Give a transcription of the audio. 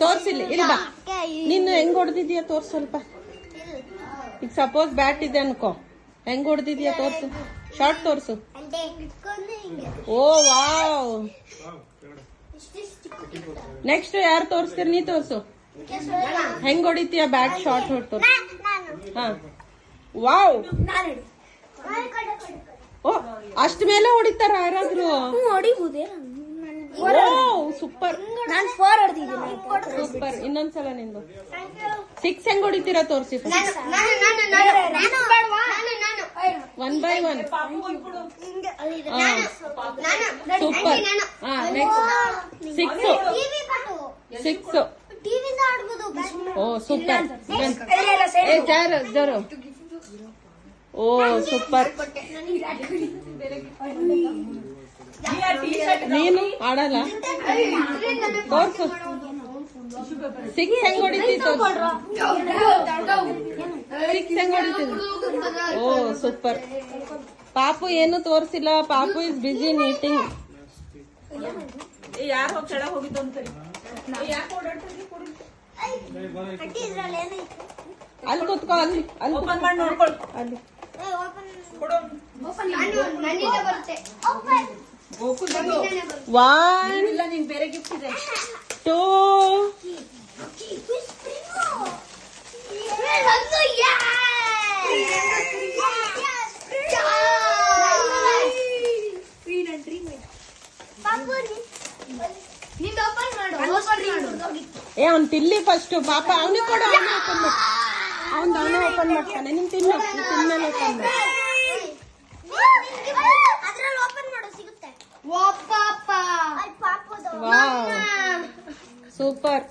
ತೋರ್ಸಿಲ್ಲ ಇಲ್ಲ ನೀನು ಹೆಂಗ್ ಹೊಡೆದಿದ್ಯಾ ತೋರ್ಸ್ ಸ್ವಲ್ಪ. ಈಗ ಸಪೋಸ್ ಬ್ಯಾಟ್ ಇದೆ ಅನ್ಕೋ, ಹೆಂಗ್ ಹೊಡೆದಿದ್ಯಾ ತೋರ್ಸು, ಶಾರ್ಟ್ ತೋರ್ಸು. ಓ ವಾವ್. ನೆಕ್ಸ್ಟ್ ಯಾರು ತೋರ್ಸ್ತೀರಿ? ನೀ ತೋರ್ಸು ಹೆಂಗ್ ಹೊಡಿತೀಯ ಬ್ಯಾಟ್ ಶಾರ್ಟ್ ಹೊಡ್ತು. ಹಾ ವಾವ್. ಓ ಅಷ್ಟ ಮೇಲೆ ಹೊಡಿತಾರ ಯಾರಾದ್ರೂ? Super super. ಇನ್ನೊಂದ್ಸಲ ನಿಂದು 6 ಹೆಂಗ್ ಹೊಡಿತೀರಾ ತೋರ್ಸಿ. 1 by 1. ಸೂಪರ್. ಹಾ ನೆಕ್ಸ್ಟ್ 6. ಓ ಸೂಪರ್. ಜರು ಓ ಸೂಪರ್. ನೀನು ಆಡಲ್ಲ ತೋರ್ಸು. 6 ಹೆಂಗ್ ಹೊಡಿತಿ ತೋರ್ಸು. 6 ಹೆಂಗ್ ಹೊಡಿತೀನಿ. ಓ ಸೂಪರ್. ಪಾಪು ಏನು ತೋರ್ಸಿಲ್ಲ, ಪಾಪು ಇಸ್ ಬಿಸಿ ನೀಟಿಂಗ್. ಯಾರು ಕೆಳಗೆ ಹೋಗಿದ್ದು ಅಂತಾರೆ. ಅಲ್ಲಿ ಕೂತ್ಕೋ, ಅಲ್ಲಿ ಓಪನ್ ಮಾಡಿ ನೋಡ್ಕೊಳ್. ಅಲ್ಲಿ ನೀನ್ ಬೇರೆ ಗಿಫ್ಟ್ ಇದೆ. 2 ಅವ್ನ್ ತಿಲ್ಲಿ ಫಸ್ಟ್. ಪಾಪ ಅವನಿಗೆ ಕೊಡು, ಅವನೇ ಓಪನ್ ಮಾಡ. ಅವನೇ ಓಪನ್ ಮಾಡ್ತಾನೆ. ನಿನ್ ತಿನ್ನು, ತಿನ್ಮೇಲೆ ಓಪನ್ ಮಾಡ. ಸೂಪರ್.